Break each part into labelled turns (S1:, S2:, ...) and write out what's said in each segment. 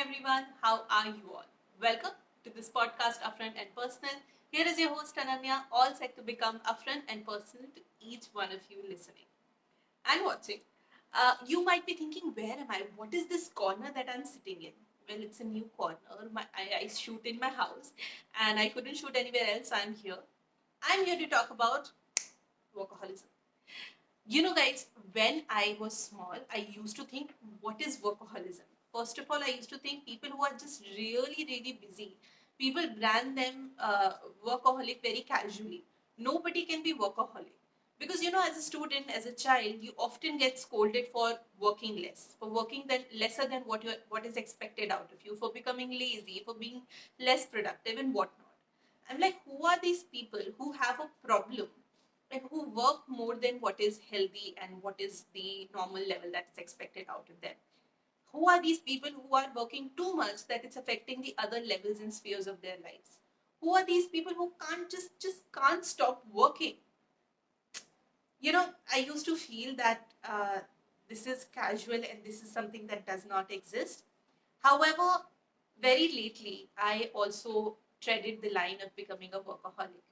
S1: everyone, how are you all? Welcome to this podcast, Upfront and Personal. Here is your host Ananya, all set to become upfront and personal to each one of you listening and watching. You might be thinking, where am I? What is this corner that I'm sitting in? Well, it's a new corner. I shoot in my house and I couldn't shoot anywhere else. I'm here. I'm here to talk about workaholism. Guys, when I was small, I used to think, what is workaholism? First of all, I used to think people who are just really, really busy, people brand them workaholic very casually. Nobody can be workaholic. Because, as a student, as a child, you often get scolded for working less, for working lesser than what is expected out of you, for becoming lazy, for being less productive and whatnot. I'm like, who are these people who have a problem and who work more than what is healthy and what is the normal level that's expected out of them? Who are these people who are working too much that it's affecting the other levels and spheres of their lives? Who are these people who can't just can't stop working? I used to feel that this is casual and this is something that does not exist. However, very lately, I also treaded the line of becoming a workaholic.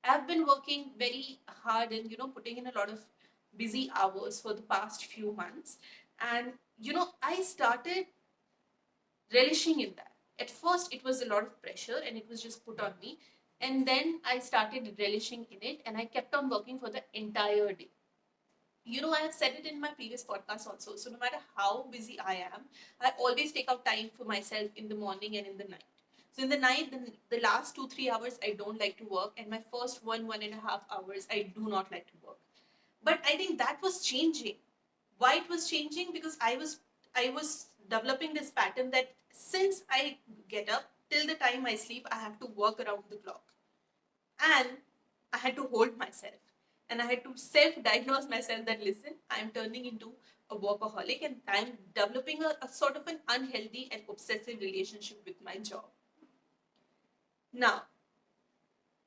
S1: I've been working very hard and putting in a lot of busy hours for the past few months, and I started relishing in that. At first, it was a lot of pressure and it was just put on me, and then I started relishing in it, and I kept on working for the entire day. I have said it in my previous podcast also. So, no matter how busy I am, I always take out time for myself in the morning and in the night. So, in the night, the last 2-3 hours, I don't like to work, and my first 1.5 hours, I do not like to work. But I think that was changing. Why it was changing? Because I was developing this pattern that since I get up till the time I sleep, I have to work around the clock, and I had to hold myself, and I had to self-diagnose myself that listen, I'm turning into a workaholic and I'm developing a sort of an unhealthy and obsessive relationship with my job. Now,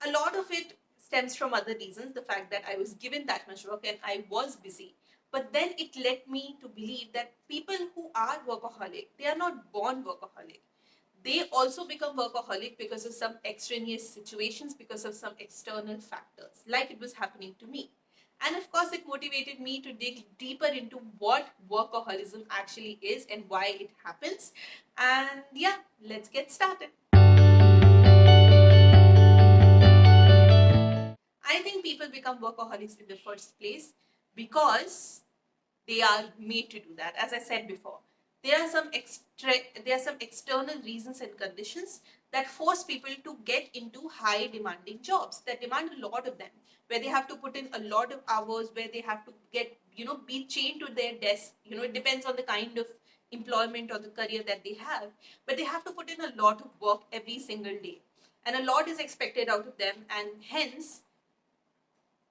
S1: a lot of it stems from other reasons, the fact that I was given that much work and I was busy. But then it led me to believe that people who are workaholic, they are not born workaholic. They also become workaholic because of some extraneous situations, because of some external factors, like it was happening to me. And of course, it motivated me to dig deeper into what workaholism actually is and why it happens. And yeah, let's get started. I think people become workaholics in the first place because they are made to do that. As I said before, there are some external reasons and conditions that force people to get into high demanding jobs that demand a lot of them, where they have to put in a lot of hours, where they have to get be chained to their desk. It depends on the kind of employment or the career that they have, but they have to put in a lot of work every single day, and a lot is expected out of them, and hence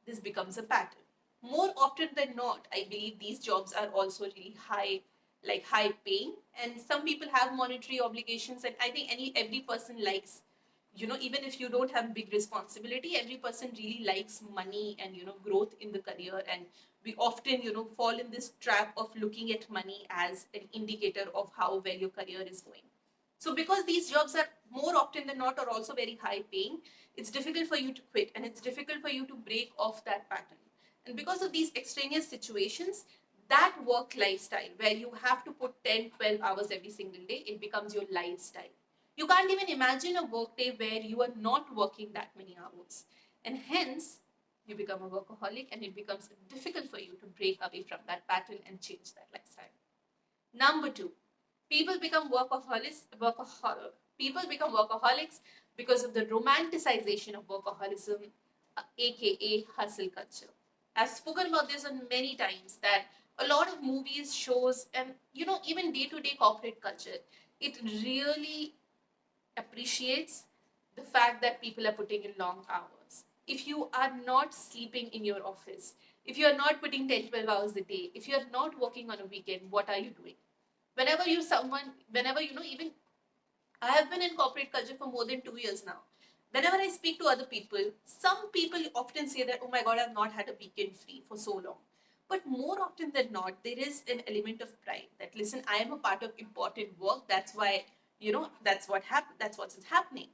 S1: this becomes a pattern. More often than not, I believe these jobs are also really high, like high paying, and some people have monetary obligations. And I think every person likes, even if you don't have big responsibility, every person really likes money and growth in the career. And we often fall in this trap of looking at money as an indicator of how well your career is going. So because these jobs are more often than not are also very high paying, it's difficult for you to quit and it's difficult for you to break off that pattern. And because of these extraneous situations, that work lifestyle where you have to put 10, 12 hours every single day, it becomes your lifestyle. You can't even imagine a workday where you are not working that many hours. And hence, you become a workaholic and it becomes difficult for you to break away from that pattern and change that lifestyle. Number two, people become people become workaholics because of the romanticization of workaholism, aka hustle culture. I've spoken about this on many times that a lot of movies, shows, and even day-to-day corporate culture, it really appreciates the fact that people are putting in long hours. If you are not sleeping in your office, if you are not putting 10, 12 hours a day, if you are not working on a weekend, what are you doing? Whenever even I have been in corporate culture for more than 2 years now. Whenever I speak to other people, some people often say that, oh my God, I've not had a weekend free for so long. But more often than not, there is an element of pride that, listen, I am a part of important work. That's why, that's what happened. That's what's happening.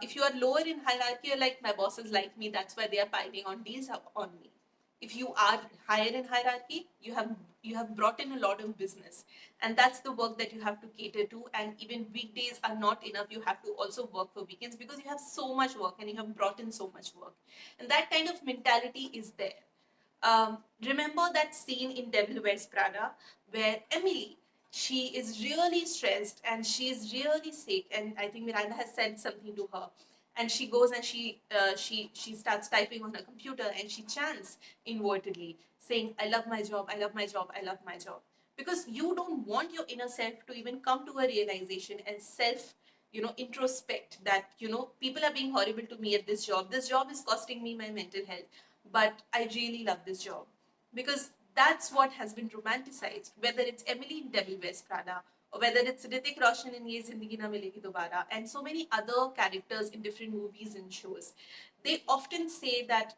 S1: If you are lower in hierarchy, you're like, my bosses like me. That's why they are piling on deals on me. If you are higher in hierarchy, you have brought in a lot of business, and that's the work that you have to cater to. And even weekdays are not enough. You have to also work for weekends because you have so much work and you have brought in so much work, and that kind of mentality is there. Remember that scene in Devil Wears Prada where Emily, she is really stressed and she is really sick, and I think Miranda has said something to her, and she goes and she starts typing on her computer and she chants inwardly, saying, "I love my job, I love my job, I love my job," because you don't want your inner self to even come to a realization and self introspect that people are being horrible to me at this job. This job is costing me my mental health, but I really love this job. Because that's what has been romanticized, whether it's Emily in Devil Wears Prada, or whether it's Hrithik Roshan in Ye Zindagi Na Milegi Dobara, and so many other characters in different movies and shows. They often say that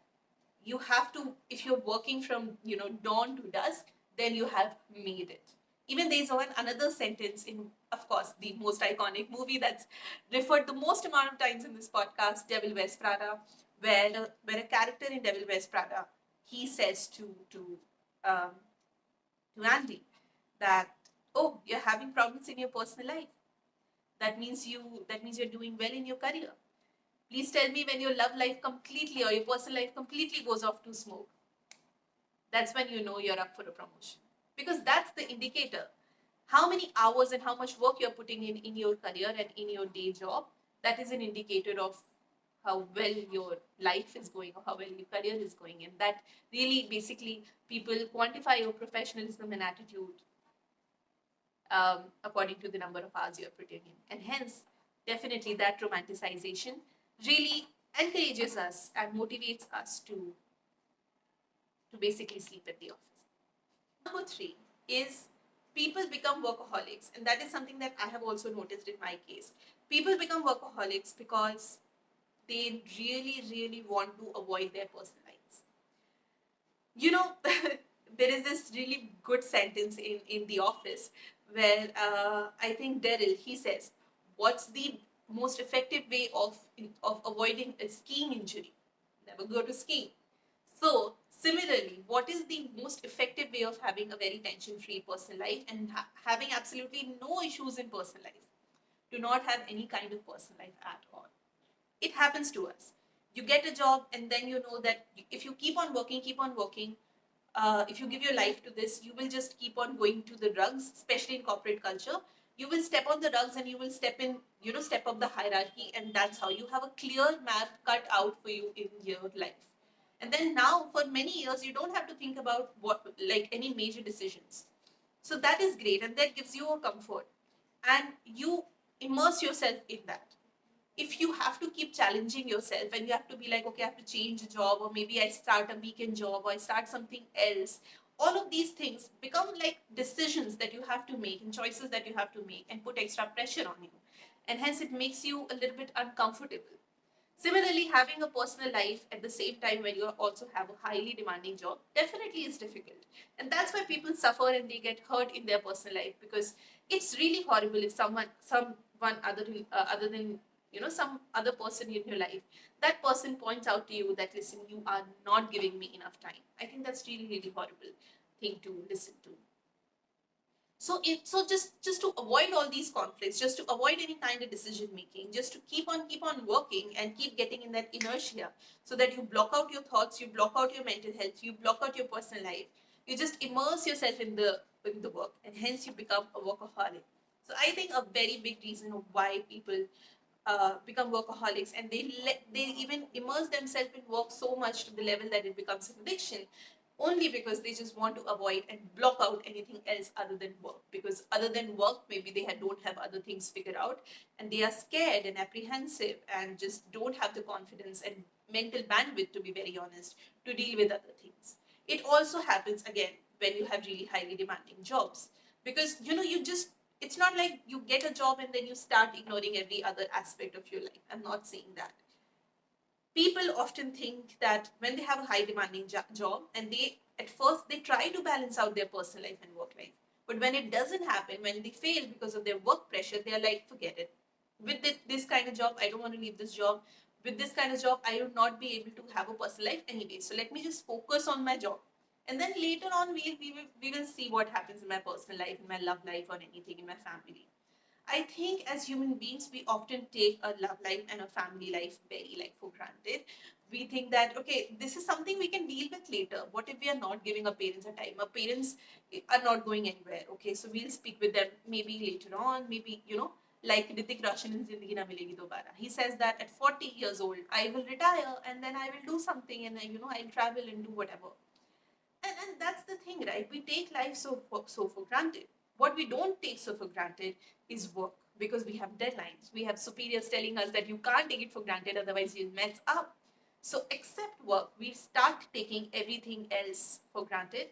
S1: you have to, if you're working from dawn to dusk, then you have made it. Even there's another sentence in, of course, the most iconic movie that's referred the most amount of times in this podcast, Devil Wears Prada, where a character in Devil Wears Prada, he says um, to Andy that, oh, you're having problems in your personal life. That means you're doing well in your career. Please tell me when your love life completely or your personal life completely goes off to smoke. That's when you know you're up for a promotion. Because that's the indicator. How many hours and how much work you're putting in your career and in your day job, that is an indicator of how well your life is going or how well your career is going. And that really basically people quantify your professionalism and attitude according to the number of hours you're putting in. And hence, definitely that romanticization really encourages us and motivates us to basically sleep at the office. Number 3 is people become workaholics, and that is something that I have also noticed in my case. People become workaholics because they really, really want to avoid their personal lives. There is this really good sentence in The Office where I think Daryl, he says, what's the most effective way of avoiding a skiing injury? Never go to skiing. So, similarly, what is the most effective way of having a very tension-free personal life and having absolutely no issues in personal life? Do not have any kind of personal life at all. It happens to us. You get a job and then you know that if you keep on working, if you give your life to this, you will just keep on going to the rugs, especially in corporate culture. You will step on the rugs and you will step up the hierarchy, and that's how you have a clear map cut out for you in your life. And then now, for many years, you don't have to think about any major decisions. So that is great, and that gives you a comfort, and you immerse yourself in that. If you have to keep challenging yourself and you have to be like, okay, I have to change a job, or maybe I start a weekend job, or I start something else, all of these things become like decisions that you have to make and choices that you have to make and put extra pressure on you. And hence it makes you a little bit uncomfortable. Similarly, having a personal life at the same time when you also have a highly demanding job definitely is difficult. And that's why people suffer and they get hurt in their personal life, because it's really horrible if someone other than some other person in your life, that person points out to you that, listen, you are not giving me enough time. I think that's really, really horrible thing to listen to. So just to avoid all these conflicts, just to avoid any kind of decision making, just to keep on working and keep getting in that inertia, so that you block out your thoughts, you block out your mental health, you block out your personal life, you just immerse yourself in the work, and hence you become a workaholic. So I think a very big reason of why people become workaholics, and they even immerse themselves in work so much to the level that it becomes an addiction, only because they just want to avoid and block out anything else other than work. Because other than work, maybe they don't have other things figured out, and they are scared and apprehensive and just don't have the confidence and mental bandwidth, to be very honest, to deal with other things. It also happens again when you have really highly demanding jobs, because you just, it's not like you get a job and then you start ignoring every other aspect of your life. I'm not saying that. People often think that when they have a high demanding job and they at first they try to balance out their personal life and work life. But when it doesn't happen, when they fail because of their work pressure, they're like, forget it. With this kind of job, I don't want to leave this job. With this kind of job, I would not be able to have a personal life anyway. So let me just focus on my job. And then later on, we will see what happens in my personal life, in my love life, or anything in my family. I think as human beings, we often take a love life and a family life very like for granted. We think that, okay, this is something we can deal with later. What if we are not giving our parents a time? Our parents are not going anywhere. Okay, so we'll speak with them maybe later on, maybe, like Hrithik Roshan in Zindagi Na Milegi Dobara. He says that at 40 years old, I will retire and then I will do something and, I'll travel and do whatever. And that's the thing, right? We take life so for granted. What we don't take so for granted is work, because we have deadlines. We have superiors telling us that you can't take it for granted, otherwise you'll mess up. So except work, we start taking everything else for granted,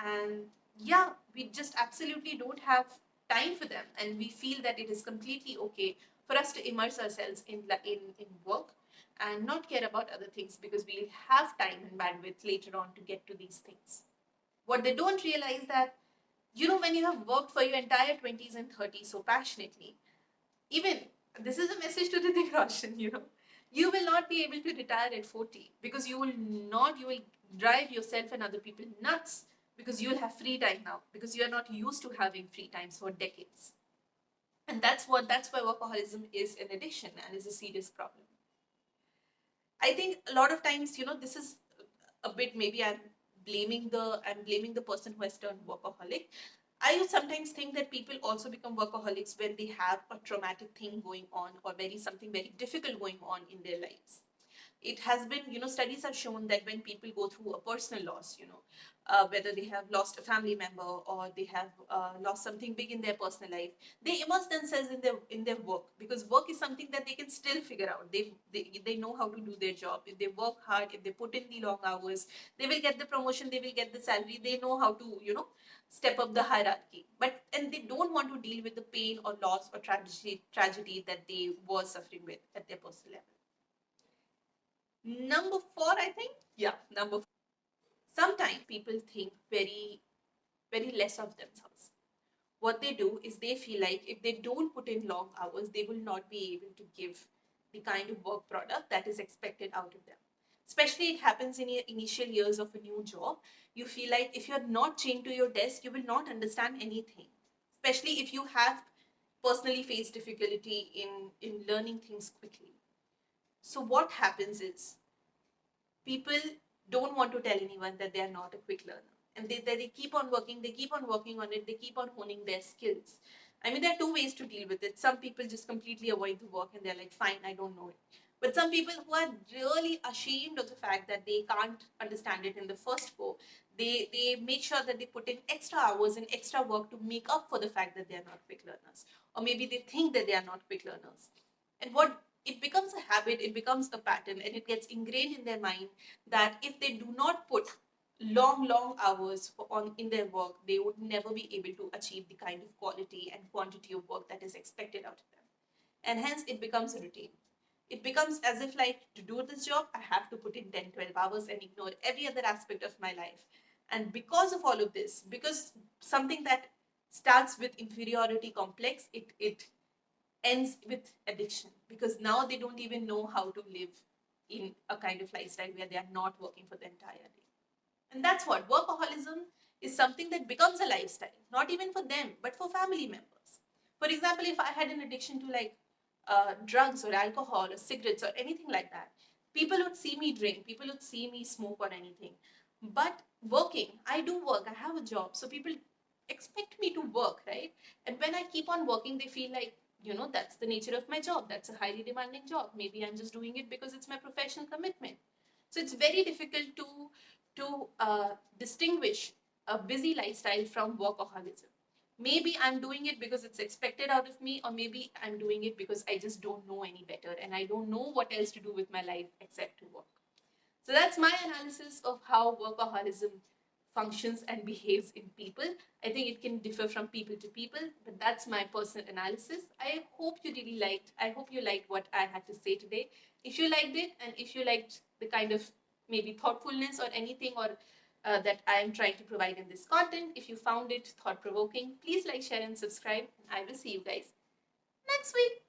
S1: and yeah, we just absolutely don't have time for them, and we feel that it is completely okay for us to immerse ourselves in work and not care about other things, because we'll have time and bandwidth later on to get to these things. What they don't realize that, when you have worked for your entire 20s and 30s so passionately, even this is a message to Hrithik Roshan, you will not be able to retire at 40, because you will drive yourself and other people nuts, because you will have free time now, because you are not used to having free times for decades. And that's why workaholism is an addiction and is a serious problem. I think a lot of times, this is a bit, maybe I'm blaming the person who has turned workaholic. I sometimes think that people also become workaholics when they have a traumatic thing going on, or something very difficult going on in their lives. It has been, studies have shown that when people go through a personal loss, whether they have lost a family member or they have lost something big in their personal life, they immerse themselves in their work, because work is something that they can still figure out. They know how to do their job. If they work hard, if they put in the long hours, they will get the promotion, they will get the salary. They know how to, step up the hierarchy. And they don't want to deal with the pain or loss or tragedy that they were suffering with at their personal level. Number 4, I think. Yeah, number 4. Sometimes people think very, very less of themselves. What they do is they feel like if they don't put in long hours, they will not be able to give the kind of work product that is expected out of them. Especially it happens in your initial years of a new job. You feel like if you're not chained to your desk, you will not understand anything. Especially if you have personally faced difficulty in learning things quickly. So what happens is, people don't want to tell anyone that they are not a quick learner. And they keep on working, on it, they keep on honing their skills. I mean, there are two ways to deal with it. Some people just completely avoid the work and they're like, fine, I don't know it. But some people who are really ashamed of the fact that they can't understand it in the first go, they make sure that they put in extra hours and extra work to make up for the fact that they are not quick learners. Or maybe they think that they are not quick learners. And what it becomes a habit, it becomes a pattern, and it gets ingrained in their mind that if they do not put long hours in their work, they would never be able to achieve the kind of quality and quantity of work that is expected out of them. And hence it becomes a routine. It becomes as if, like, to do this job, I have to put in 10, 12 hours and ignore every other aspect of my life. And because of all of this, because something that starts with inferiority complex, it ends with addiction, because now they don't even know how to live in a kind of lifestyle where they are not working for the entire day. And that's what workaholism is, something that becomes a lifestyle, not even for them, but for family members. For example, if I had an addiction to drugs or alcohol or cigarettes or anything like that, people would see me drink, people would see me smoke or anything. But working, I do work, I have a job, so people expect me to work, right? And when I keep on working, they feel like, that's the nature of my job. That's a highly demanding job. Maybe I'm just doing it because it's my professional commitment. So it's very difficult to distinguish a busy lifestyle from workaholism. Maybe I'm doing it because it's expected out of me, or maybe I'm doing it because I just don't know any better and I don't know what else to do with my life except to work. So that's my analysis of how workaholism functions and behaves in people. I think it can differ from people to people, but that's my personal analysis. I hope you liked what I had to say today. If you liked it, and if you liked the kind of maybe thoughtfulness or anything, or that I am trying to provide in this content. If you found it thought-provoking, please like, share, and subscribe. I will see you guys next week.